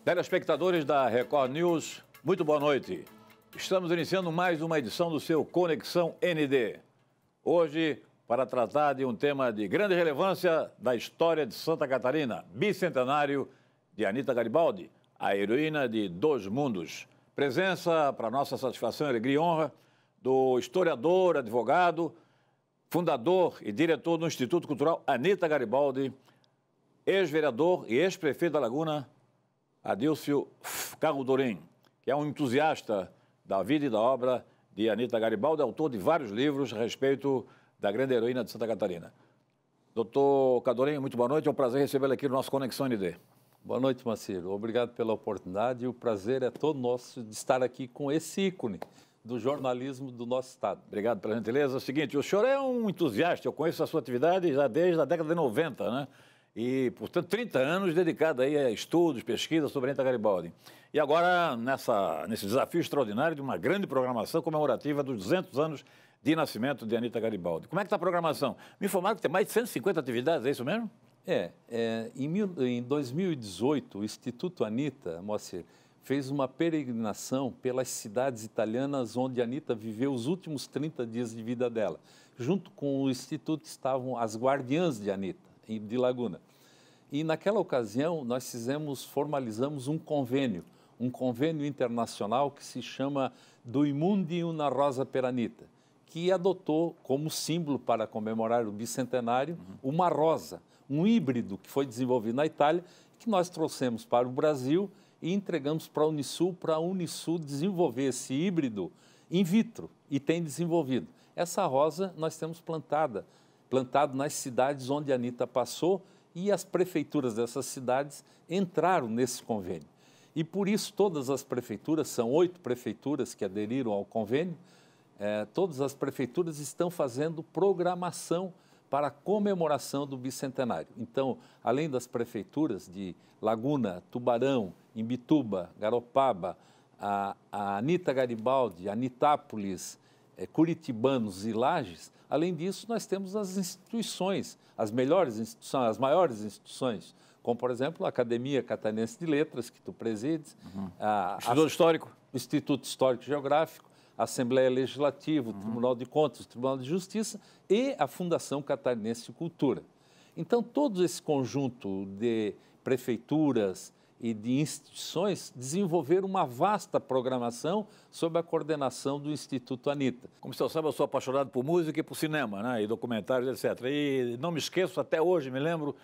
Telespectadores da Record News, muito boa noite. Estamos iniciando mais uma edição do seu Conexão ND. Hoje, para tratar de um tema de grande relevância da história de Santa Catarina, bicentenário de Anita Garibaldi, a heroína de dois mundos. Presença, para nossa satisfação, alegria e honra, do historiador, advogado, fundador e diretor do Instituto Cultural Anita Garibaldi, ex-vereador e ex-prefeito da Laguna, Adílcio Carrudorim, que é um entusiasta da vida e da obra de Anita Garibaldi, autor de vários livros a respeito da grande heroína de Santa Catarina. Doutor Carrudorim, muito boa noite, é um prazer recebê-lo aqui no nosso Conexão ND. Boa noite, Maciro. Obrigado pela oportunidade e o prazer é todo nosso de estar aqui com esse ícone do jornalismo do nosso estado. Obrigado pela gentileza. É o seguinte, o senhor é um entusiasta, eu conheço a sua atividade já desde a década de 90, né? E, portanto, 30 anos dedicado aí a estudos, pesquisas sobre Anita Garibaldi. E agora, nesse desafio extraordinário de uma grande programação comemorativa dos 200 anos de nascimento de Anita Garibaldi. Como é que está a programação? Me informaram que tem mais de 150 atividades, é isso mesmo? Em 2018, o Instituto Anita, Moacir, fez uma peregrinação pelas cidades italianas onde a Anita viveu os últimos 30 dias de vida dela. Junto com o Instituto estavam as guardiãs de Anita, de Laguna. E naquela ocasião nós formalizamos um convênio internacional que se chama Do Imundi una Rosa per Anita, que adotou como símbolo para comemorar o bicentenário uma rosa, um híbrido que foi desenvolvido na Itália, que nós trouxemos para o Brasil e entregamos para a Unisul desenvolver esse híbrido in vitro e tem desenvolvido. Essa rosa nós temos plantado nas cidades onde a Anita passou e as prefeituras dessas cidades entraram nesse convênio. E por isso todas as prefeituras, são 8 prefeituras que aderiram ao convênio, todas as prefeituras estão fazendo programação para a comemoração do bicentenário. Então, além das prefeituras de Laguna, Tubarão, Imbituba, Garopaba, a Anita Garibaldi, Anitápolis, Curitibanos e Lages, além disso, nós temos as instituições, as melhores instituições, as maiores instituições, como, por exemplo, a Academia Catarinense de Letras, que tu presides, o Instituto Histórico e Geográfico, a Assembleia Legislativa, o Tribunal de Contas, o Tribunal de Justiça e a Fundação Catarinense de Cultura. Então, todo esse conjunto de prefeituras e de instituições desenvolveram uma vasta programação sob a coordenação do Instituto Anita. Como o senhor sabe, eu sou apaixonado por música e por cinema, né? E documentários, etc. E não me esqueço, até hoje, me lembro,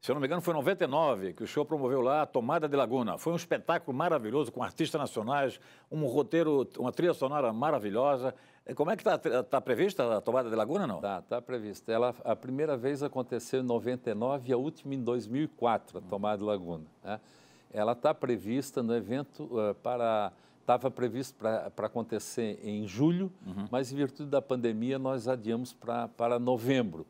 se eu não me engano, foi em 99 que o senhor promoveu lá a Tomada de Laguna. Foi um espetáculo maravilhoso, com artistas nacionais, um roteiro, uma trilha sonora maravilhosa. Como é que está prevista a Tomada de Laguna, não? Está prevista. A primeira vez aconteceu em 99 e a última em 2004, a Tomada de Laguna, né? Ela está prevista no evento estava previsto para acontecer em julho, mas em virtude da pandemia nós adiamos para novembro.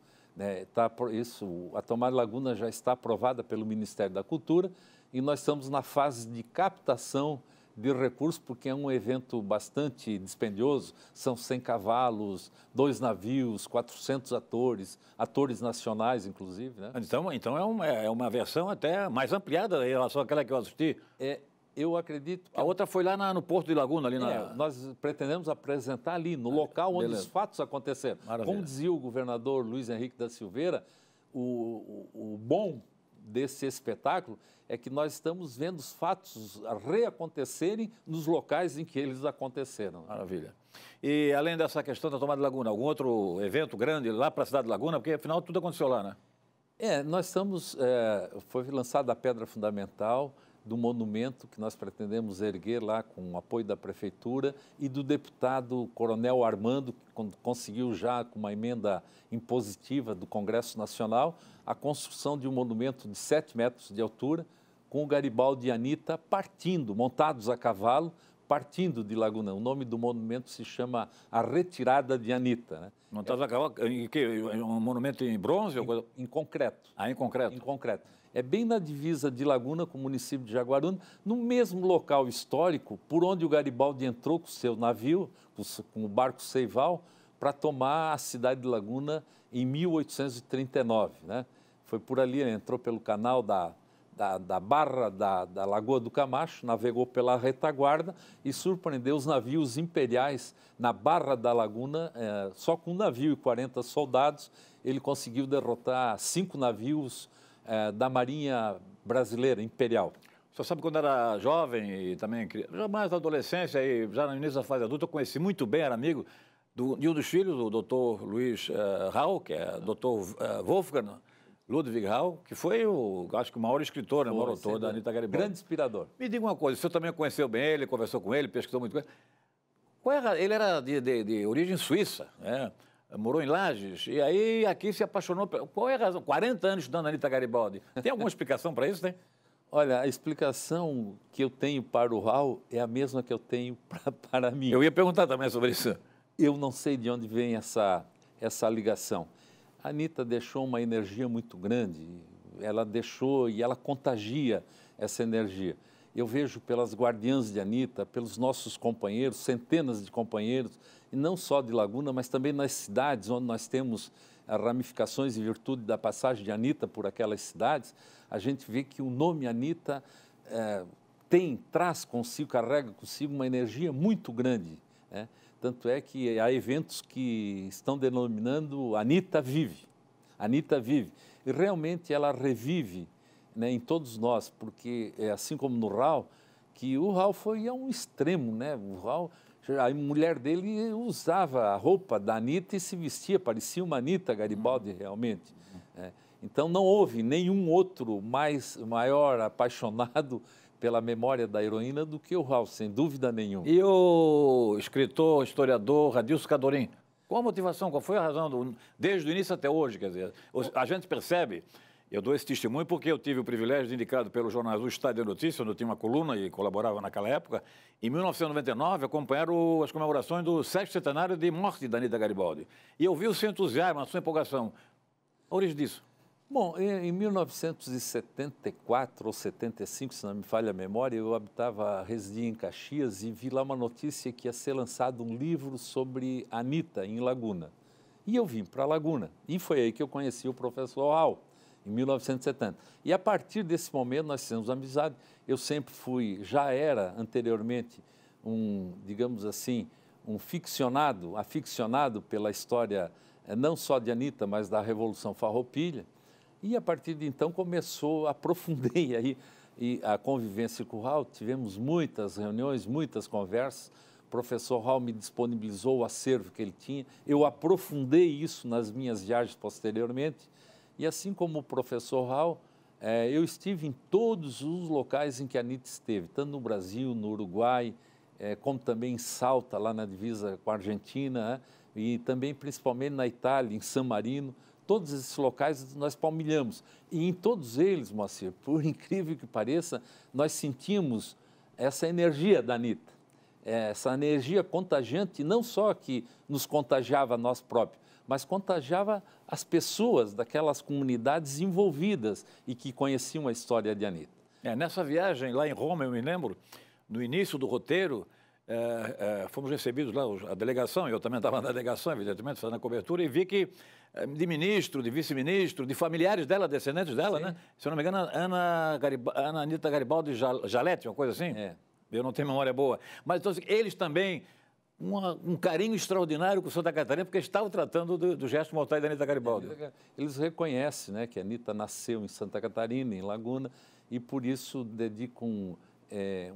A Tomada de Laguna já está aprovada pelo Ministério da Cultura e nós estamos na fase de captação de recursos, porque é um evento bastante dispendioso, são 100 cavalos, 2 navios, 400 atores nacionais, inclusive, né? Então é uma versão até mais ampliada em relação àquela que eu assisti. Eu acredito que... A outra foi lá no Porto de Laguna, ali nós pretendemos apresentar ali, no local onde os fatos aconteceram. Maravilha. Como dizia o governador Luiz Henrique da Silveira, o bom desse espetáculo é que nós estamos vendo os fatos reacontecerem nos locais em que eles aconteceram. Maravilha. E além dessa questão da Tomada de Laguna, algum outro evento grande lá para a cidade de Laguna? Porque afinal tudo aconteceu lá, né? Nós estamos... foi lançada a pedra fundamental do monumento que nós pretendemos erguer lá com o apoio da Prefeitura e do deputado Coronel Armando, que conseguiu já, com uma emenda impositiva do Congresso Nacional, a construção de um monumento de 7 metros de altura, com o Garibaldi e Anita montados a cavalo, partindo de Laguna. O nome do monumento se chama A Retirada de Anita, né? Montados a cavalo, um monumento em bronze? Em concreto. Em concreto? Em concreto. É bem na divisa de Laguna com o município de Jaguaruna, no mesmo local histórico por onde o Garibaldi entrou com o seu navio, com o barco Seival, para tomar a cidade de Laguna em 1839, né? Foi por ali, ele entrou pelo canal da barra da Lagoa do Camacho, navegou pela retaguarda e surpreendeu os navios imperiais na barra da laguna, só com um navio e 40 soldados, ele conseguiu derrotar 5 navios da Marinha Brasileira, Imperial. Você sabe, quando era jovem e também, já mais na adolescência e já no início da fase adulta, eu conheci muito bem, era amigo de um dos filhos, do Dr. Luiz Rau, que é Dr. Wolfgang Ludwig Rau, que foi, acho que o maior escritor, o maior autor da Anita Garibaldi. Grande inspirador. Me diga uma coisa, o senhor também conheceu bem ele, conversou com ele, pesquisou muito com ele. Ele era de origem suíça, né? Morou em Lages, e aí aqui se apaixonou. Qual é a razão? 40 anos estudando a Anita Garibaldi. Tem alguma explicação para isso, tem? Olha, a explicação que eu tenho para o Rau é a mesma que eu tenho para mim. Eu ia perguntar também sobre isso. Eu não sei de onde vem essa ligação. A Anita deixou uma energia muito grande, ela deixou e ela contagia essa energia. Eu vejo pelas guardiãs de Anita, pelos nossos companheiros, centenas de companheiros, e não só de Laguna, mas também nas cidades onde nós temos ramificações em virtude da passagem de Anita por aquelas cidades, a gente vê que o nome Anita traz consigo, carrega consigo uma energia muito grande, né? Tanto é que há eventos que estão denominando Anita Vive. Anita Vive. E realmente ela revive, né, em todos nós, porque assim como no Rau, que o Rau foi a um extremo, né? O Rau, a mulher dele usava a roupa da Anita e se vestia, parecia uma Anita Garibaldi realmente. Então não houve nenhum outro maior apaixonado pela memória da heroína do que o Rau, sem dúvida nenhuma. E o escritor, historiador Radilson Cadorim, qual a motivação, qual foi a razão, desde o início até hoje, quer dizer, a gente percebe, eu dou esse testemunho porque eu tive o privilégio de, indicado pelo jornal O Estado de Notícias, onde eu tinha uma coluna e colaborava naquela época, em 1999, acompanhar as comemorações do 7º centenário de morte da Anita Garibaldi. E eu vi o seu entusiasmo, a sua empolgação. A origem disso? Bom, em 1974 ou 75, se não me falha a memória, eu residia em Caxias e vi lá uma notícia que ia ser lançado um livro sobre Anita em Laguna. E eu vim para Laguna. E foi aí que eu conheci o professor Rau, em 1970. E a partir desse momento nós fizemos amizade. Eu sempre já era anteriormente digamos assim, aficionado pela história não só de Anita, mas da Revolução Farroupilha. E a partir de então aprofundei aí a convivência com o Rau, tivemos muitas reuniões, muitas conversas, o professor Rau me disponibilizou o acervo que ele tinha, eu aprofundei isso nas minhas viagens posteriormente, e assim como o professor Rau, eu estive em todos os locais em que a Anita esteve, tanto no Brasil, no Uruguai, como também em Salta, lá na divisa com a Argentina, e também principalmente na Itália, em San Marino. Todos esses locais nós palmilhamos. E em todos eles, Moacir, por incrível que pareça, nós sentimos essa energia da Anita. Essa energia contagiante, não só que nos contagiava a nós próprios, mas contagiava as pessoas daquelas comunidades envolvidas e que conheciam a história de Anita. Nessa viagem lá em Roma, eu me lembro, no início do roteiro, fomos recebidos lá, a delegação, eu também estava na delegação, evidentemente, fazendo a cobertura, e vi que de ministro, de vice-ministro, de familiares dela, descendentes dela, sim, né? Se eu não me engano, Ana Anita Garibaldi Jalete, uma coisa assim? Eu não tenho memória boa. Mas então, eles também, um carinho extraordinário com Santa Catarina, porque estavam tratando do gesto mortal da Anita Garibaldi. Eles reconhecem, né, que a Anita nasceu em Santa Catarina, em Laguna, e por isso dedicam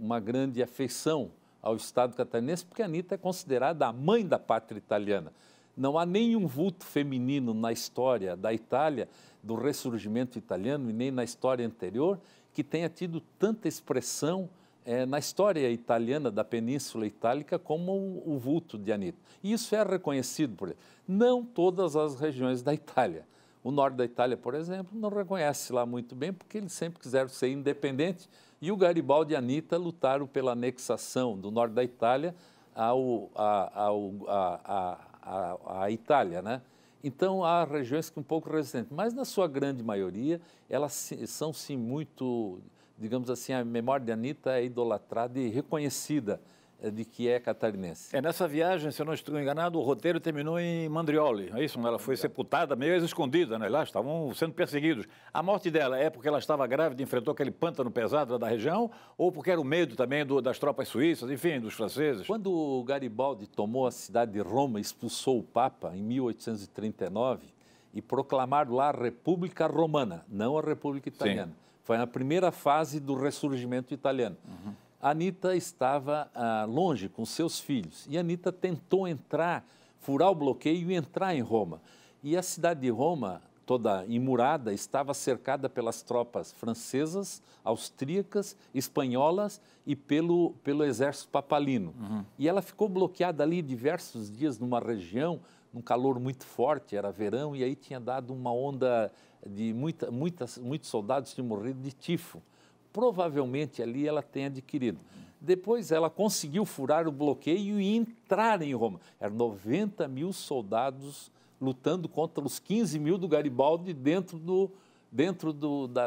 uma grande afeição ao Estado catarinense, porque a Anita é considerada a mãe da pátria italiana. Não há nenhum vulto feminino na história da Itália, do ressurgimento italiano, e nem na história anterior, que tenha tido tanta expressão na história italiana da Península Itálica como o vulto de Anita. E isso é reconhecido por ele. Não todas as regiões da Itália. O norte da Itália, por exemplo, não reconhece lá muito bem, porque eles sempre quiseram ser independentes, e o Garibaldi e a Anita lutaram pela anexação do norte da Itália à Itália, né? Então, há regiões que um pouco resistentes, mas na sua grande maioria, elas são sim muito, digamos assim, a memória de Anita é idolatrada e reconhecida de que é catarinense. Nessa viagem, se eu não estou enganado, o roteiro terminou em Mandrioli, é isso? Ela foi sepultada meio escondida, né? Lá estavam sendo perseguidos. A morte dela é porque ela estava grávida e enfrentou aquele pântano pesado da região, ou porque era o medo também das tropas suíças, enfim, dos franceses? Quando o Garibaldi tomou a cidade de Roma, expulsou o Papa em 1839 e proclamaram lá a República Romana, não a República Italiana. Sim. Foi a primeira fase do ressurgimento italiano. Uhum. A Anitta estava longe com seus filhos e a Anitta tentou entrar, furar o bloqueio e entrar em Roma. E a cidade de Roma, toda imurada, estava cercada pelas tropas francesas, austríacas, espanholas e pelo exército papalino. Uhum. E ela ficou bloqueada ali diversos dias numa região, num calor muito forte, era verão, e aí tinha dado uma onda de muitos soldados tinham morrido de tifo. Provavelmente ali ela tem adquirido. Depois ela conseguiu furar o bloqueio e entrar em Roma. Eram 90 mil soldados lutando contra os 15 mil do Garibaldi dentro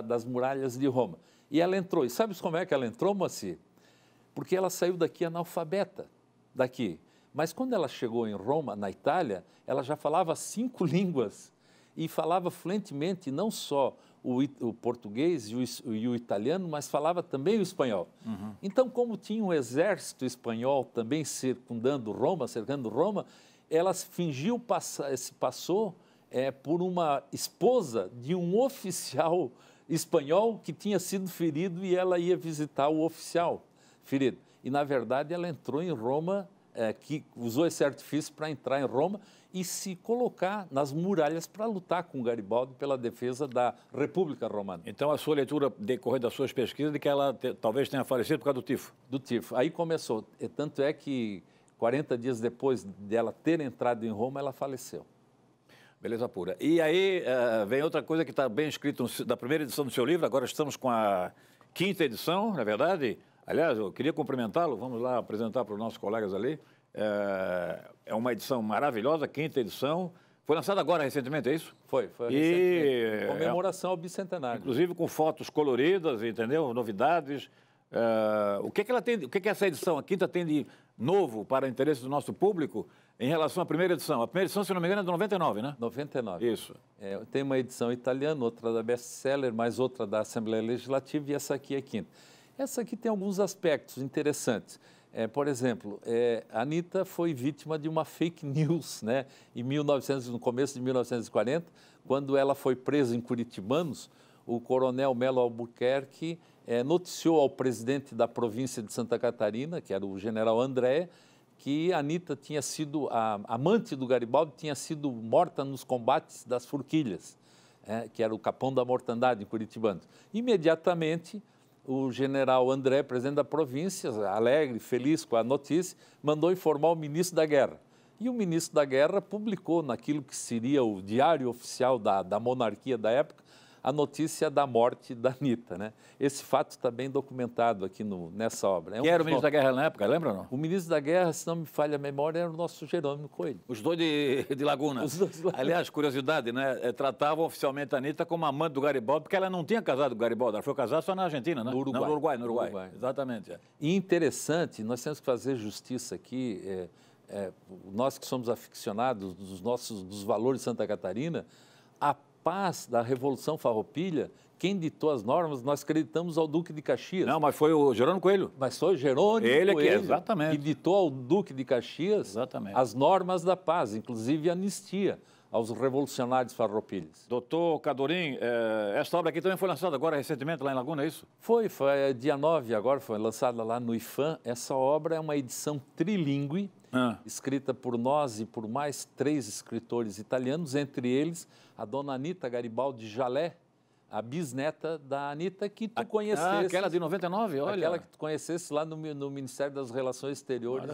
das muralhas de Roma. E ela entrou. E sabe como é que ela entrou, Moacir? Porque ela saiu daqui analfabeta, daqui. Mas quando ela chegou em Roma, na Itália, ela já falava 5 línguas e falava fluentemente não só o português e o italiano, mas falava também o espanhol. Uhum. Então, como tinha um exército espanhol também circundando Roma, cercando Roma, ela passou por uma esposa de um oficial espanhol que tinha sido ferido e ela ia visitar o oficial ferido. E, na verdade, ela entrou em Roma, que usou esse artifício para entrar em Roma e se colocar nas muralhas para lutar com Garibaldi pela defesa da República Romana. Então, a sua leitura decorrer das suas pesquisas de que ela talvez tenha falecido por causa do tifo? Do tifo. Aí começou. Tanto é que 40 dias depois dela ter entrado em Roma, ela faleceu. Beleza pura. E aí vem outra coisa que está bem escrito da primeira edição do seu livro, agora estamos com a 5ª edição, não é verdade? Aliás, eu queria cumprimentá-lo, vamos lá apresentar para os nossos colegas ali. É uma edição maravilhosa, 5ª edição. Foi lançada agora recentemente, é isso? Foi recentemente. Comemoração ao bicentenário. Inclusive com fotos coloridas, entendeu? Novidades. O que ela tem, o que essa edição, a 5ª, tem de novo para o interesse do nosso público em relação à primeira edição? A primeira edição, se não me engano, é de 99, né? 99. Isso. Tem uma edição italiana, outra da Best-Seller, mais outra da Assembleia Legislativa, e essa aqui é a 5ª. Essa aqui tem alguns aspectos interessantes. Por exemplo, a Anitta foi vítima de uma fake news, né? No começo de 1940, quando ela foi presa em Curitibanos, o coronel Melo Albuquerque noticiou ao presidente da província de Santa Catarina, que era o general André, que a Anitta tinha sido, a amante do Garibaldi, tinha sido morta nos combates das Forquilhas, que era o Capão da Mortandade em Curitibanos. Imediatamente, o general André, presidente da província, alegre, feliz com a notícia, mandou informar o ministro da Guerra. E o ministro da Guerra publicou naquilo que seria o diário oficial da monarquia da época, a notícia da morte da Anitta, né? Esse fato está bem documentado aqui nessa obra. Quem era o ministro da Guerra na época, lembra ou não? O ministro da Guerra, se não me falha a memória, era o nosso Jerônimo Coelho. Os dois de Laguna. Os dois de Laguna. Aliás, curiosidade, né? Tratavam oficialmente a Anitta como amante do Garibaldi, porque ela não tinha casado com o Garibaldi, ela foi casada só na Argentina, né? No Uruguai. Não, no Uruguai. Exatamente. E interessante, nós temos que fazer justiça aqui, nós que somos aficionados dos valores de Santa Catarina, a paz da Revolução Farroupilha, quem ditou as normas, nós acreditamos ao Duque de Caxias. Não, mas foi o Jerônimo Coelho. Mas foi o Jerônimo Coelho, exatamente, que ditou ao Duque de Caxias as normas da paz, inclusive a anistia aos revolucionários farroupilhas. Doutor Cadorim, esta obra aqui também foi lançada agora recentemente lá em Laguna, é isso? Foi dia 9 agora, foi lançada lá no IFAM. Essa obra é uma edição trilingüe, escrita por nós e por mais 3 escritores italianos, entre eles a dona Anitta Garibaldi Jalé, a bisneta da Anitta, que tu conhecesse. Aquela de 99, olha. Aquela que tu conhecesse lá no Ministério das Relações Exteriores,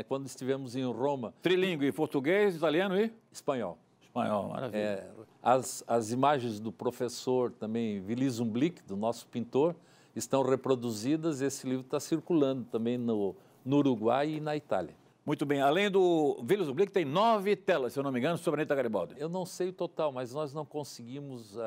quando estivemos em Roma. Trilingue, português, italiano e? Espanhol. Espanhol, maravilha. As imagens do professor também, Willy Zumblick, do nosso pintor, estão reproduzidas. Esse livro está circulando também no Uruguai e na Itália. Muito bem. Além do Willy Zumblick, tem 9 telas, se eu não me engano, sobre a Anitta Garibaldi. Eu não sei o total, mas nós não conseguimos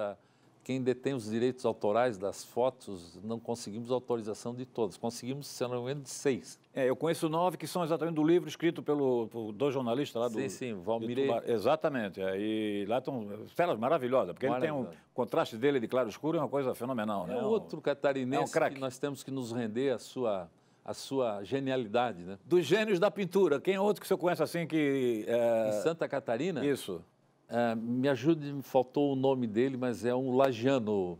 quem detém os direitos autorais das fotos, não conseguimos autorização de todos. Conseguimos, se não me engano, de 6. Eu conheço 9 que são exatamente do livro escrito por 2 jornalistas lá do... Sim, Valmirei. Exatamente. E lá estão telas maravilhosas, porque ele tem um contraste dele de claro e escuro, é uma coisa fenomenal. Né? Outro catarinense que nós temos que nos render à sua genialidade, né? Dos gênios da pintura, quem é outro que o senhor conhece assim que... Em Santa Catarina? Isso. Me ajude, me faltou o nome dele, mas é um lagiano.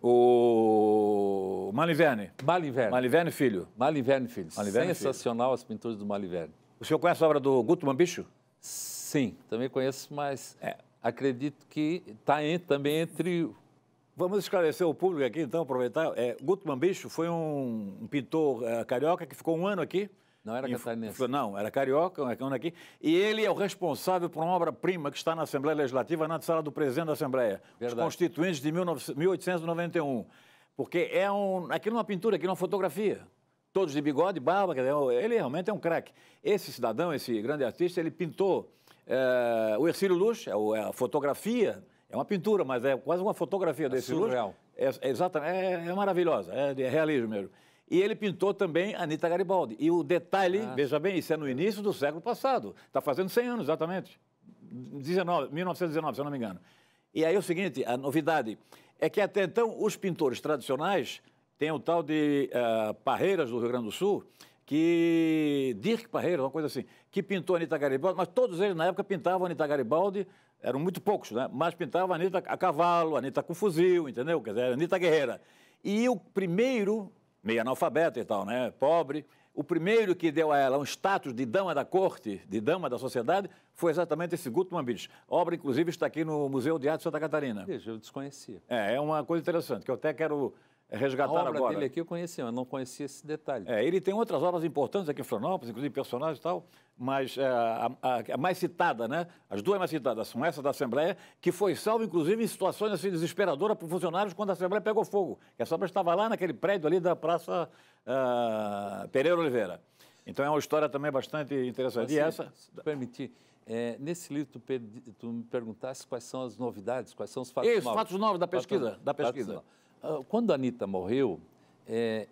O Maliverne. Maliverne Filho. Maliverne Filho. Sensacional as pinturas do Maliverne. O senhor conhece a obra do Gutmann Bicho? Sim, também conheço, mas acredito que está também entre... Vamos esclarecer o público aqui, então, aproveitar. Gutmann Bicho foi um pintor carioca que ficou um ano aqui. Não era catarinense. Não, era carioca, um ano aqui. E ele é o responsável por uma obra-prima que está na Assembleia Legislativa, na sala do presidente da Assembleia. Verdade. Os Constituintes de 1891. Porque aquilo é uma pintura, aquilo é uma fotografia. Todos de bigode, barba, ele realmente é um craque. Esse cidadão, esse grande artista, ele pintou o Hercílio Luz, a fotografia, é uma pintura, mas é quase uma fotografia desse Luz. Exatamente, é maravilhosa, é realismo mesmo. E ele pintou também Anita Garibaldi. E o detalhe, veja bem, isso é no início do século passado. Está fazendo 100 anos, exatamente. 1919, se eu não me engano. E aí é o seguinte, a novidade é que até então os pintores tradicionais, tem o tal de Parreiras do Rio Grande do Sul, Dirk Parreiras, uma coisa assim, que pintou Anita Garibaldi, mas todos eles na época pintavam Anita Garibaldi, eram muito poucos, né? Mas pintavam Anita a cavalo, Anita com fuzil, entendeu? Quer dizer, Anita guerreira. E o primeiro... meio analfabeta e tal, né? Pobre. O primeiro que deu a ela um status de dama da corte, de dama da sociedade, foi exatamente esse Gutmann Bicho. A obra, inclusive, está aqui no Museu de Arte de Santa Catarina. Veja, eu desconhecia. É uma coisa interessante, que eu até quero resgatar agora. A obra dele aqui eu conhecia, eu não conhecia esse detalhe. Ele tem outras obras importantes aqui em Florianópolis, inclusive personagens e tal, mas a mais citada, né? As duas mais citadas são essa da Assembleia, que foi salva, inclusive, em situações assim, desesperadoras para funcionários quando a Assembleia pegou fogo. Essa obra estava lá naquele prédio ali da Praça Pereira Oliveira. Então é uma história também bastante interessante. Assim, e essa... Se permitir, nesse livro tu me perguntasse quais são as novidades, quais são os fatos novos. Os fatos novos da pesquisa. Quando a Anita morreu,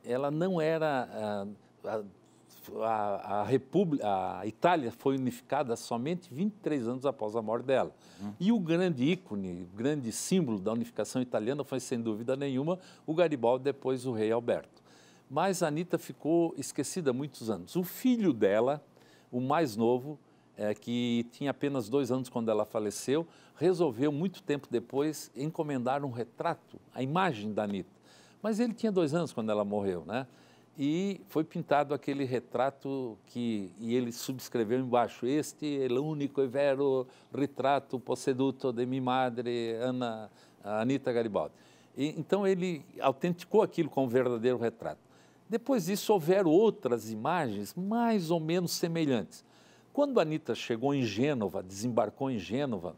ela não era... A Itália foi unificada somente 23 anos após a morte dela. E o grande ícone, o grande símbolo da unificação italiana foi, sem dúvida nenhuma, o Garibaldi, depois o rei Alberto. Mas a Anita ficou esquecida há muitos anos. O filho dela, o mais novo, que tinha apenas 2 anos quando ela faleceu, resolveu, muito tempo depois, encomendar um retrato, a imagem da Anita. Mas ele tinha 2 anos quando ela morreu, né? E foi pintado aquele retrato e ele subscreveu embaixo: este é o único e vero retrato posseduto de minha madre, Anita Garibaldi. Então ele autenticou aquilo como verdadeiro retrato. Depois disso houveram outras imagens mais ou menos semelhantes. Quando a Anita chegou em Gênova, desembarcou em Gênova,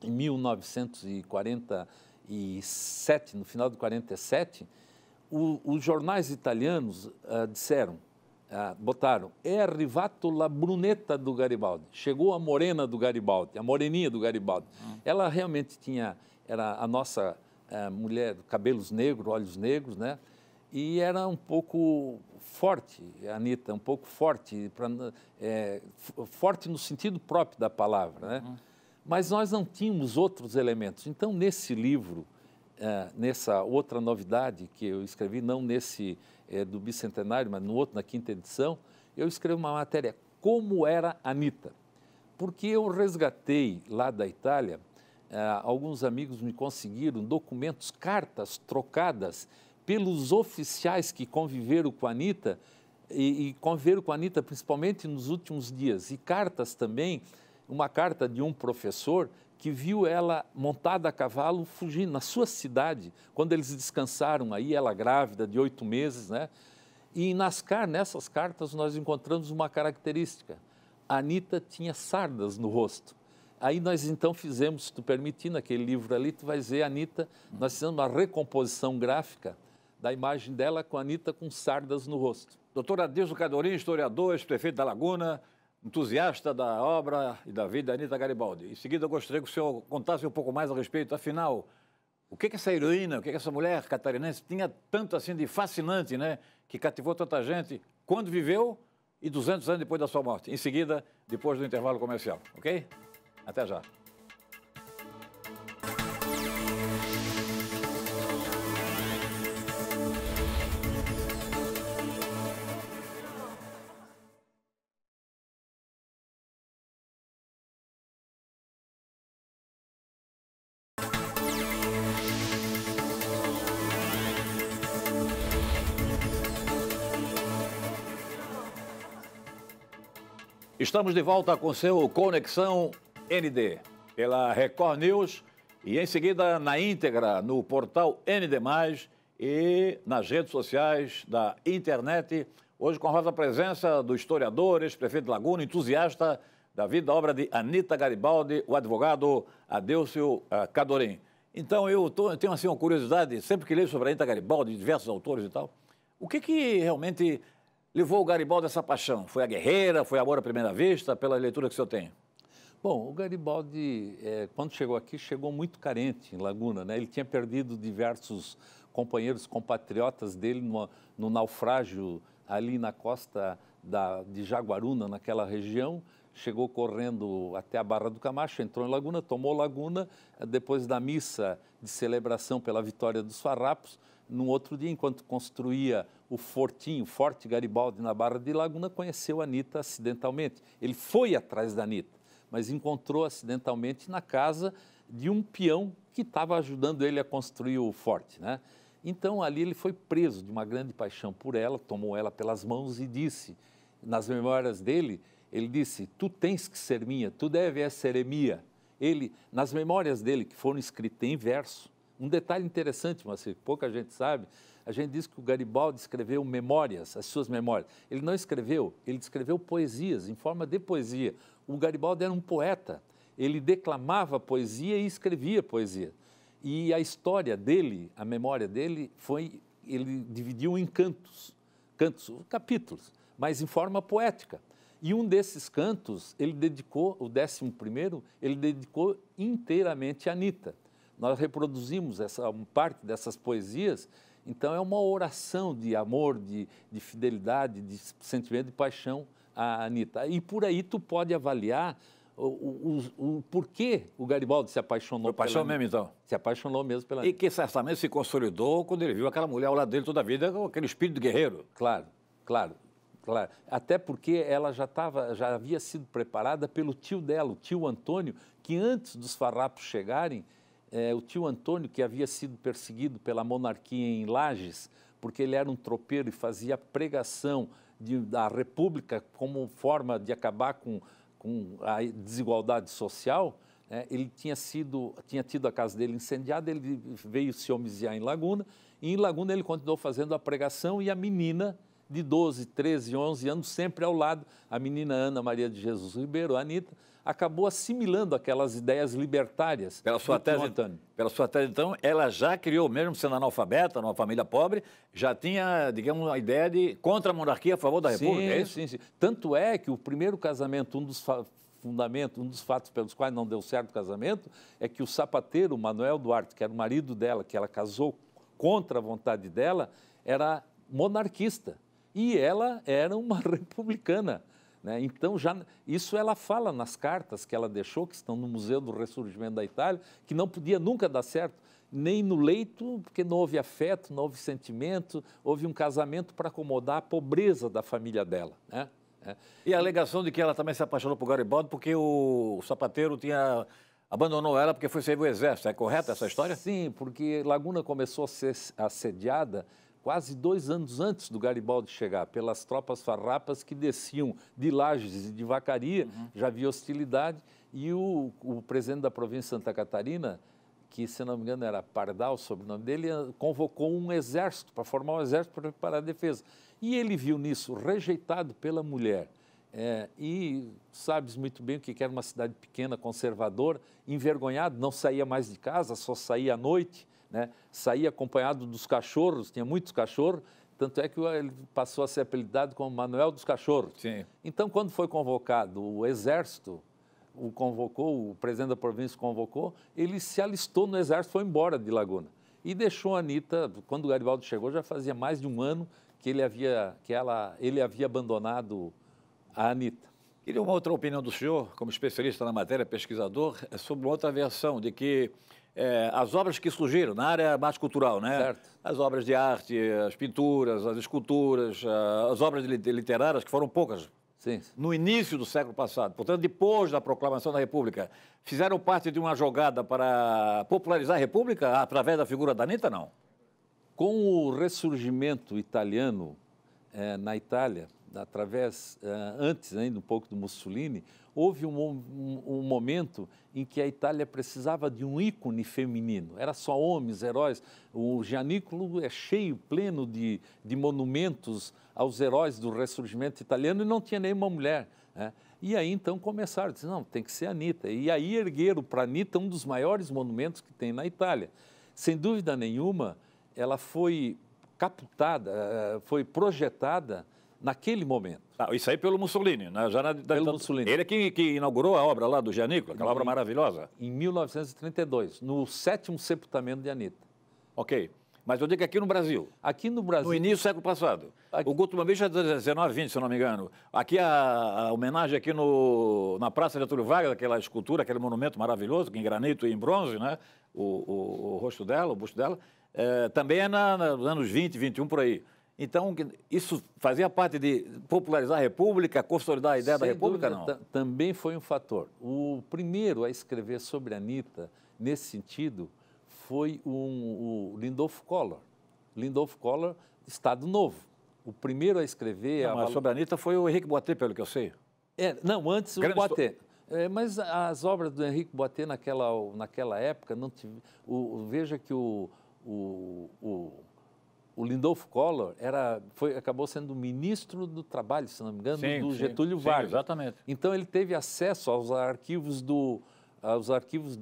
em 1947, no final de 47, os jornais italianos botaram: é arrivato la brunetta do Garibaldi. Chegou a morena do Garibaldi, a moreninha do Garibaldi. Ela realmente era a nossa mulher, cabelos negros, olhos negros, né? E era um pouco forte, a Anita, um pouco forte, forte no sentido próprio da palavra, né? Mas nós não tínhamos outros elementos. Então, nesse livro, nessa outra novidade que eu escrevi, não nesse do bicentenário, mas no outro, na 5ª edição, eu escrevi uma matéria, como era a Anita. Porque eu resgatei lá da Itália, alguns amigos me conseguiram documentos, cartas trocadas pelos oficiais que conviveram com a Anita, e conviveram com a Anita principalmente nos últimos dias, e cartas também, uma carta de um professor que viu ela montada a cavalo fugindo na sua cidade, quando eles descansaram aí, ela grávida de 8 meses, né? E nessas cartas nós encontramos uma característica: a Anita tinha sardas no rosto. Aí nós então fizemos, se tu permitir, naquele livro ali, tu vais ver a Anita, nós fizemos uma recomposição gráfica da imagem dela com a Anita com sardas no rosto. Doutor Adilson Cadorim, historiador, ex-prefeito da Laguna, entusiasta da obra e da vida da Anita Garibaldi. Em seguida, eu gostaria que o senhor contasse um pouco mais a respeito, afinal, O que essa heroína, o que essa mulher catarinense tinha tanto assim de fascinante, né? Que cativou tanta gente quando viveu e 200 anos depois da sua morte. Em seguida, depois do intervalo comercial, ok? Até já. Estamos de volta com seu Conexão ND, pela Record News e em seguida na íntegra no portal ND+, e nas redes sociais da internet, hoje com a honrosa presença do historiador, ex-prefeito de Laguna, entusiasta da vida e obra de Anita Garibaldi, o advogado Adélcio Cadorim. Então eu tenho assim uma curiosidade, sempre que leio sobre a Anita Garibaldi, diversos autores e tal, o que realmente levou o Garibaldi a essa paixão? Foi a guerreira, foi amor à primeira vista, pela leitura que o senhor tem? Bom, o Garibaldi, quando chegou aqui, chegou muito carente em Laguna, né? Ele tinha perdido diversos companheiros, compatriotas dele no naufrágio ali na costa de Jaguaruna, naquela região. Chegou correndo até a Barra do Camacho, entrou em Laguna, tomou Laguna, depois da missa de celebração pela vitória dos farrapos. No outro dia, enquanto construía o Forte Garibaldi na Barra de Laguna, conheceu a Anita acidentalmente. Ele foi atrás da Anita, mas encontrou acidentalmente na casa de um peão que estava ajudando ele a construir o forte, né? Então, ali ele foi preso de uma grande paixão por ela, tomou ela pelas mãos e disse, nas memórias dele, ele disse, tu tens que ser minha, tu deves ser minha. Ele, nas memórias dele, que foram escritas em verso, um detalhe interessante, mas pouca gente sabe, a gente diz que o Garibaldi escreveu memórias, as suas memórias. Ele não escreveu, ele escreveu poesias, em forma de poesia. O Garibaldi era um poeta, ele declamava poesia e escrevia poesia. E a história dele, a memória dele, ele dividiu em capítulos, mas em forma poética. E um desses cantos, ele dedicou, o 11º, ele dedicou inteiramente a Anita. Nós reproduzimos parte dessas poesias, então é uma oração de amor, de fidelidade, de sentimento de paixão à Anita. E por aí tu pode avaliar o porquê o Garibaldi se apaixonou pela Anita. Mesmo, então? Se apaixonou mesmo pela Anita. E que certamente se consolidou quando ele viu aquela mulher ao lado dele toda a vida, com aquele espírito guerreiro. Claro. Até porque ela já havia sido preparada pelo tio dela, o tio Antônio, que antes dos farrapos chegarem, o tio Antônio, que havia sido perseguido pela monarquia em Lages, porque ele era um tropeiro e fazia pregação da República como forma de acabar com a desigualdade social, né? Ele tinha tido a casa dele incendiada, ele veio se homiziar em Laguna, e em Laguna ele continuou fazendo a pregação e a menina de 12, 13, 11 anos, sempre ao lado, a menina Ana Maria de Jesus Ribeiro, a Anita, acabou assimilando aquelas ideias libertárias. Pela sua tese, então, ela já criou, mesmo sendo analfabeta, numa família pobre, já tinha, digamos, uma ideia de contra a monarquia a favor da República, é isso? Sim. Tanto é que o primeiro casamento, um dos fatos pelos quais não deu certo o casamento, é que o sapateiro, Manuel Duarte, que era o marido dela, que ela casou contra a vontade dela, era monarquista. E ela era uma republicana, né? Então, isso ela fala nas cartas que ela deixou, que estão no Museu do Ressurgimento da Itália, que não podia nunca dar certo, nem no leito, porque não houve afeto, não houve sentimento, houve um casamento para acomodar a pobreza da família dela, né? E a alegação de que ela também se apaixonou por Garibaldi porque o sapateiro abandonou ela porque foi servir o exército. É correta essa história? Sim, porque Laguna começou a ser assediada quase 2 anos antes do Garibaldi chegar, pelas tropas farrapas que desciam de Lages e de Vacaria, já havia hostilidade, e o presidente da província de Santa Catarina, que, se não me engano, era Pardal, o sobrenome dele, convocou um exército, para formar um exército para preparar a defesa. E ele viu nisso, rejeitado pela mulher, e sabes muito bem o que era uma cidade pequena, conservadora, envergonhado, não saía mais de casa, só saía à noite, né? Saía acompanhado dos cachorros, tinha muitos cachorros, tanto é que ele passou a ser apelidado como Manuel dos Cachorros. Sim. Então, quando foi convocado o exército, o convocou, o presidente da província o convocou, ele se alistou no exército, foi embora de Laguna. E deixou a Anita, quando o Garibaldi chegou, já fazia mais de um ano que ele havia abandonado a Anita. Queria uma outra opinião do senhor, como especialista na matéria, pesquisador, sobre uma outra versão de que as obras que surgiram na área mais cultural, né? Certo. As obras de arte, as pinturas, as esculturas, as obras literárias, que foram poucas, Sim. no início do século passado, portanto, depois da proclamação da República, fizeram parte de uma jogada para popularizar a República através da figura da Anita, não? Com o ressurgimento italiano na Itália, antes ainda um pouco do Mussolini, houve um momento em que a Itália precisava de um ícone feminino. Era só homens, heróis. O Gianicolo é cheio, pleno de monumentos aos heróis do ressurgimento italiano e não tinha nenhuma mulher, né? E aí então começaram a dizer, não, tem que ser a Anita. E aí ergueram para a Anita um dos maiores monumentos que tem na Itália. Sem dúvida nenhuma, ela foi captada, foi projetada naquele momento. Isso aí pelo Mussolini, né? Pelo Mussolini. Ele é que inaugurou a obra lá do Gianicolo, aquela obra maravilhosa. Em 1932, no 7º sepultamento de Anita. Ok. Mas eu digo que aqui no Brasil. Aqui no Brasil. No início do século passado. O Guto Mambich é de 1920, se eu não me engano. Aqui a homenagem aqui na Praça de Getúlio Vargas, aquela escultura, aquele monumento maravilhoso, em granito e em bronze, né? O rosto dela, o busto dela, também é nos anos 20, 21, por aí. Então, isso fazia parte de popularizar a República, consolidar a ideia da República, dúvida, não? Também foi um fator. O primeiro a escrever sobre a Anita, nesse sentido, foi o Lindolfo Collor. Lindolfo Collor, Estado Novo. O primeiro a escrever... Não, mas sobre a Anita foi o Henrique Boité, pelo que eu sei. Não, antes o Boité. Mas as obras do Henrique Boité naquela época, veja que o Lindolfo Collor acabou sendo ministro do Trabalho, se não me engano, do Getúlio Vargas. Exatamente. Então ele teve acesso aos arquivos do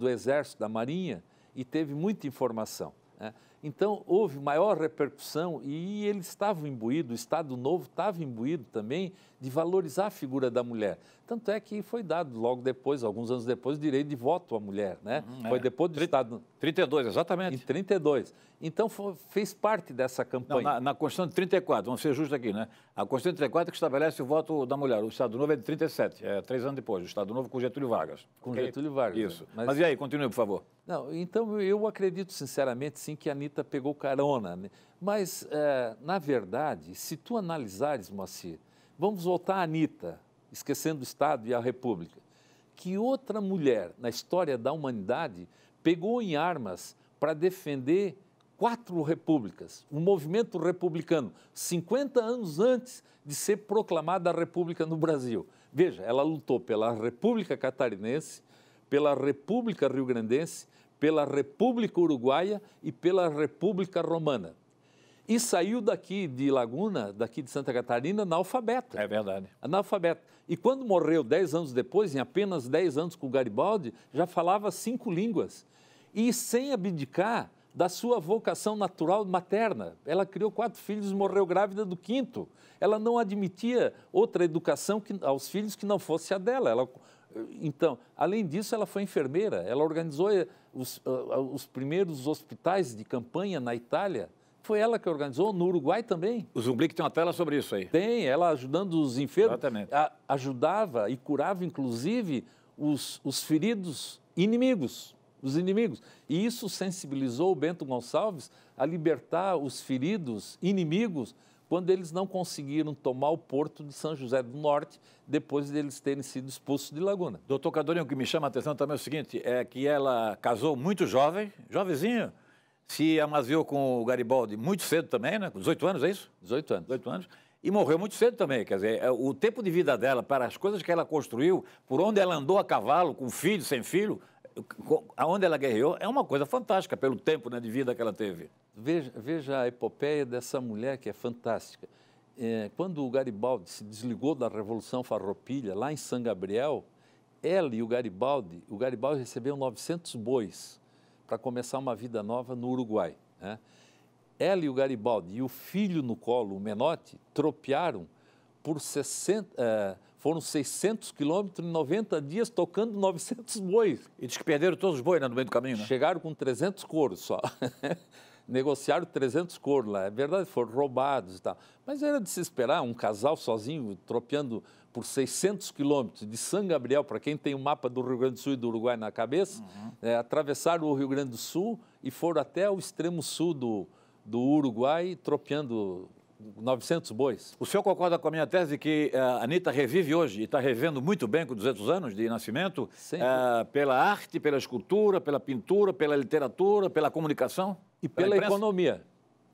Exército, da Marinha, e teve muita informação, né? Então houve maior repercussão e ele estava imbuído, o Estado Novo estava imbuído também de valorizar a figura da mulher. Tanto é que foi dado logo depois, alguns anos depois, o direito de voto à mulher, né? Foi depois do Estado... 32, exatamente. Em 32. Então fez parte dessa campanha. Não, na Constituição de 34, vamos ser justos aqui, né? A Constituição de 34 que estabelece o voto da mulher. O Estado Novo é de 37, 3 anos depois. O Estado Novo com Getúlio Vargas. Com Getúlio Vargas. Isso. Mas e aí, continue, por favor. Não, então eu acredito sinceramente, sim, que a Anita pegou carona, né? Mas, na verdade, se tu analisares, Moacir, vamos voltar à Anita, esquecendo o Estado e a República, que outra mulher na história da humanidade pegou em armas para defender 4 repúblicas, um movimento republicano, 50 anos antes de ser proclamada a República no Brasil. Veja, ela lutou pela República Catarinense, pela República Rio-Grandense, pela República Uruguaia e pela República Romana. E saiu daqui de Laguna, daqui de Santa Catarina, analfabeta. É verdade. Analfabeta. E quando morreu 10 anos depois, em apenas 10 anos com o Garibaldi, já falava 5 línguas. E sem abdicar da sua vocação natural materna. Ela criou 4 filhos e morreu grávida do 5º. Ela não admitia outra educação aos filhos que não fosse a dela. Então, além disso, ela foi enfermeira. Ela organizou os primeiros hospitais de campanha na Itália. Foi ela que organizou, no Uruguai também. O Zumblick tem uma tela sobre isso aí. Tem, ela ajudando os enfermos. Exatamente. Ajudava e curava, inclusive, os feridos inimigos. Os inimigos. E isso sensibilizou o Bento Gonçalves a libertar os feridos inimigos quando eles não conseguiram tomar o porto de São José do Norte, depois de eles terem sido expulsos de Laguna. Doutor Cardorinho, o que me chama a atenção também é o seguinte, é que ela casou muito jovem, jovenzinha, se amaziou com o Garibaldi muito cedo também, né? Com 18 anos, é isso? 18 anos. 18 anos. E morreu muito cedo também, quer dizer, o tempo de vida dela, para as coisas que ela construiu, por onde ela andou a cavalo, com filho, sem filho, aonde ela guerreou, é uma coisa fantástica pelo tempo, né, de vida que ela teve. Veja a epopeia dessa mulher que é fantástica. Quando o Garibaldi se desligou da Revolução Farroupilha, lá em São Gabriel, ela e o Garibaldi recebeu 900 bois para começar uma vida nova no Uruguai, né? Ela e o Garibaldi e o filho no colo, o Menotti, tropearam por Foram 600 quilômetros em 90 dias, tocando 900 bois. E diz que perderam todos os bois, né, no meio do caminho, né? Chegaram com 300 couros só. Negociaram 300 couros lá. É verdade, foram roubados e tal. Mas era de se esperar, um casal sozinho, tropeando por 600 quilômetros de São Gabriel, para quem tem o mapa do Rio Grande do Sul e do Uruguai na cabeça, atravessaram o Rio Grande do Sul e foram até o extremo sul do Uruguai, tropeando 900 bois. O senhor concorda com a minha tese que a Anitta revive hoje e está revivendo muito bem com 200 anos de nascimento, pela arte, pela escultura, pela pintura, pela literatura, pela comunicação? E pela economia.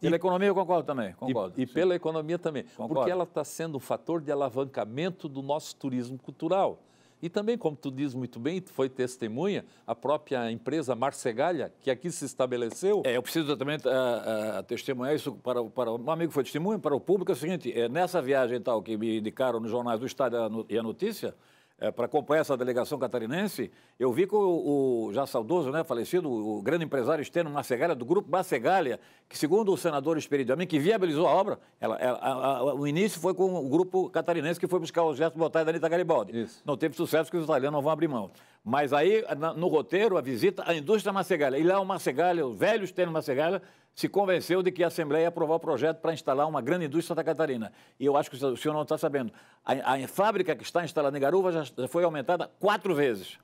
Pela economia eu concordo também, concordo. E pela economia também, Concordo. porque ela está sendo um fator de alavancamento do nosso turismo cultural. E também, como tu diz muito bem, tu foi testemunha, a própria empresa Marcegalha, que aqui se estabeleceu... Eu preciso também testemunhar isso para um amigo que foi testemunha, para o público, é o seguinte, nessa viagem tal que me indicaram nos jornais do Estado e a Notícia, para acompanhar essa delegação catarinense, eu vi que o já saudoso, né, falecido, o grande empresário Estênio Marcegalha, do grupo Marcegalha, que segundo o senador Espírito Amin, que viabilizou a obra, o início foi com o grupo catarinense que foi buscar o gesto botai da Anitta Garibaldi. Isso. Não teve sucesso porque os italianos não vão abrir mão. Mas aí, no roteiro, a visita à indústria Marcegalha. E lá o Marcegalha, o velho Estênio Marcegalha, se convenceu de que a Assembleia ia aprovar o projeto para instalar uma grande indústria em Santa Catarina. E eu acho que o senhor não está sabendo. A fábrica que está instalada em Garuva já foi aumentada 4 vezes,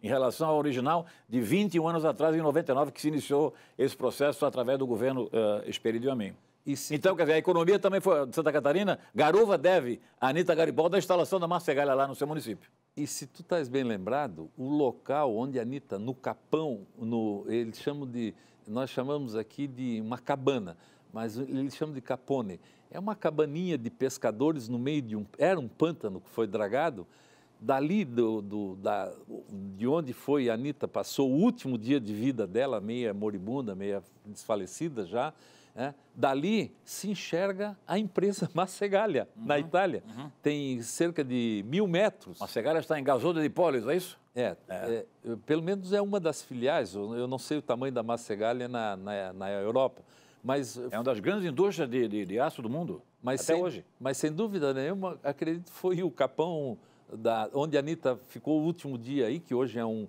em relação ao original de 21 anos atrás, em 99, que se iniciou esse processo através do governo Espírito Amin. Então, quer dizer, a economia também foi de Santa Catarina. Garuva deve a Anitta Garibaldi a instalação da Marcegalha lá no seu município. E se tu estás bem lembrado, o local onde a Anitta, no Capão, eles chamam de... Nós chamamos aqui de uma cabana, mas eles chamam de capone. É uma cabaninha de pescadores no meio de era um pântano que foi dragado. Dali, de onde foi a Anitta, passou o último dia de vida dela, meia moribunda, meia desfalecida já. Dali se enxerga a empresa Marcegalha, na Itália. Tem cerca de 1.000 metros. Marcegalha está em Gasosa de Pólis, é isso? Pelo menos é uma das filiais. Eu não sei o tamanho da Marcegalha na Europa, mas... É uma das grandes indústrias de aço do mundo, até hoje. Mas, sem dúvida nenhuma, acredito que foi o Capão, onde a Anitta ficou o último dia aí, que hoje é um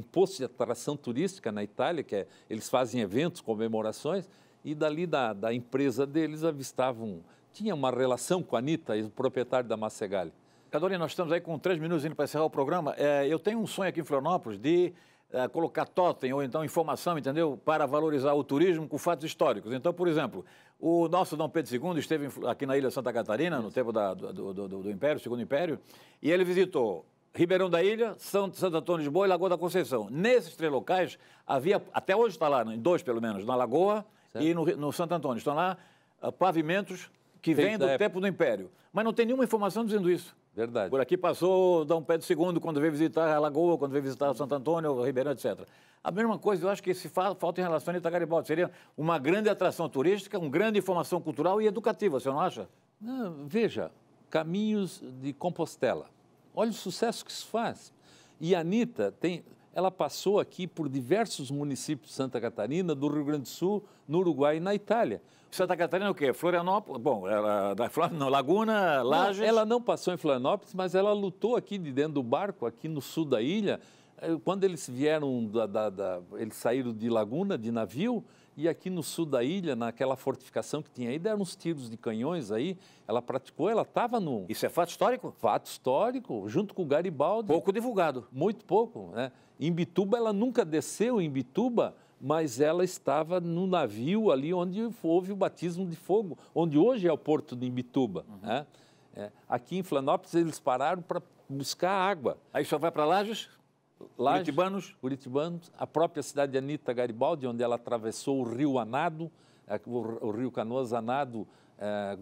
posto de atração turística na Itália, que eles fazem eventos, comemorações, e dali da empresa deles avistavam... Tinha uma relação com a Anitta, o proprietário da Marcegalha. Cadorina, nós estamos aí com 3 minutos para encerrar o programa. Eu tenho um sonho aqui em Florianópolis de colocar totem ou então informação, entendeu? Para valorizar o turismo com fatos históricos. Então, por exemplo, o nosso Dom Pedro II esteve aqui na ilha de Santa Catarina, no tempo do Império, Segundo Império, e ele visitou Ribeirão da Ilha, Santo Antônio de Lisboa e Lagoa da Conceição. Nesses 3 locais, havia, até hoje está lá, em 2 pelo menos, na Lagoa e no Santo Antônio. Estão lá pavimentos que vêm do tempo do Império. Mas não tem nenhuma informação dizendo isso. Verdade. Por aqui passou Dom Pedro II quando veio visitar a Lagoa, quando veio visitar Santo Antônio, Ribeirão, etc. A mesma coisa, eu acho que se falta em relação a Anitta Garibaldi. Seria uma grande atração turística, uma grande informação cultural e educativa, você não acha? Não, veja, Caminhos de Compostela. Olha o sucesso que isso faz. E a Anitta ela passou aqui por diversos municípios de Santa Catarina, do Rio Grande do Sul, no Uruguai e na Itália. Santa Catarina é o quê? Florianópolis? Bom, Laguna, Lages... Não, ela não passou em Florianópolis, mas ela lutou aqui de dentro do barco, aqui no sul da ilha. Quando eles vieram, eles saíram de Laguna, de navio, e aqui no sul da ilha, naquela fortificação que tinha aí, deram uns tiros de canhões aí, ela praticou, ela estava no... Isso é fato histórico? Fato histórico, junto com o Garibaldi. Pouco divulgado. Muito pouco, né? Em Imbituba, ela nunca desceu em Imbituba, mas ela estava no navio ali onde houve o batismo de fogo, onde hoje é o porto de Imbituba. Né? Aqui em Florianópolis, eles pararam para buscar água. Aí só vai para Lages? Curitibanos, a própria cidade de Anitta Garibaldi, onde ela atravessou o rio Anado, o rio Canoas Anado,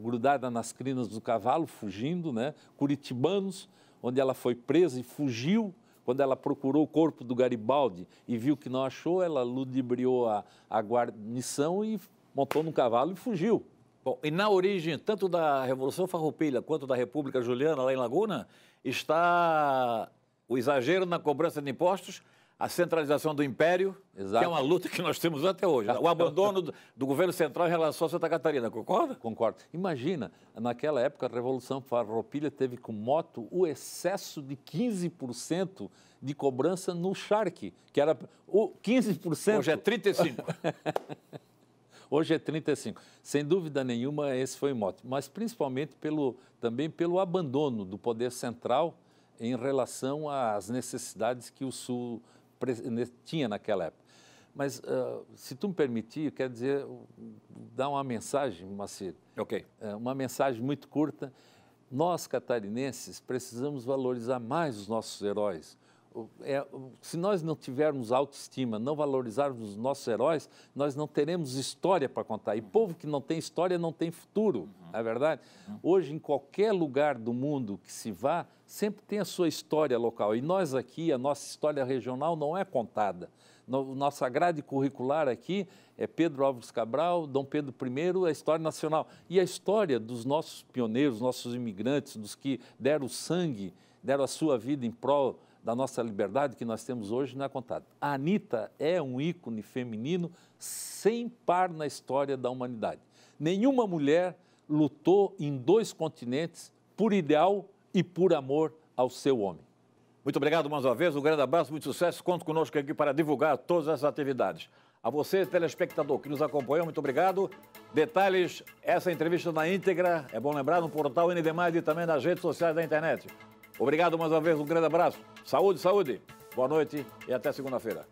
grudada nas crinas do cavalo, fugindo, né? Curitibanos, onde ela foi presa e fugiu. Quando ela procurou o corpo do Garibaldi e viu que não achou, ela ludibriou a guarnição e montou num cavalo e fugiu. Bom, e na origem, tanto da Revolução Farroupilha quanto da República Juliana, lá em Laguna, está o exagero na cobrança de impostos, a centralização do Império, Exato. que é uma luta que nós temos até hoje. O abandono do governo central em relação a Santa Catarina, concorda? Concordo. Imagina, naquela época a Revolução Farroupilha teve como moto o excesso de 15% de cobrança no charque, que era o 15%. Hoje é 35%. Hoje é 35%. Sem dúvida nenhuma, esse foi o mote, mas principalmente também pelo abandono do poder central em relação às necessidades que o Sul tinha naquela época. Mas, se tu me permitir, eu quero dizer, dar uma mensagem, Moacir. Ok. Uma mensagem muito curta. Nós, catarinenses, precisamos valorizar mais os nossos heróis. Se nós não tivermos autoestima, não valorizarmos os nossos heróis, nós não teremos história para contar. E povo que não tem história não tem futuro, não é verdade? Hoje, em qualquer lugar do mundo que se vá, sempre tem a sua história local. E nós aqui, a nossa história regional não é contada. Nossa grade curricular aqui é Pedro Álvares Cabral, Dom Pedro I, a história nacional. E a história dos nossos pioneiros, nossos imigrantes, dos que deram sangue, deram a sua vida em prol da nossa liberdade que nós temos hoje, não é contada. A Anitta é um ícone feminino sem par na história da humanidade. Nenhuma mulher lutou em 2 continentes por ideal e por amor ao seu homem. Muito obrigado mais uma vez, um grande abraço, muito sucesso. Conto conosco aqui para divulgar todas essas atividades. A você, telespectador que nos acompanhou, muito obrigado. Detalhes, essa entrevista na íntegra, é bom lembrar, no portal ND+, e também nas redes sociais da internet. Obrigado mais uma vez, um grande abraço. Saúde, saúde. Boa noite e até segunda-feira.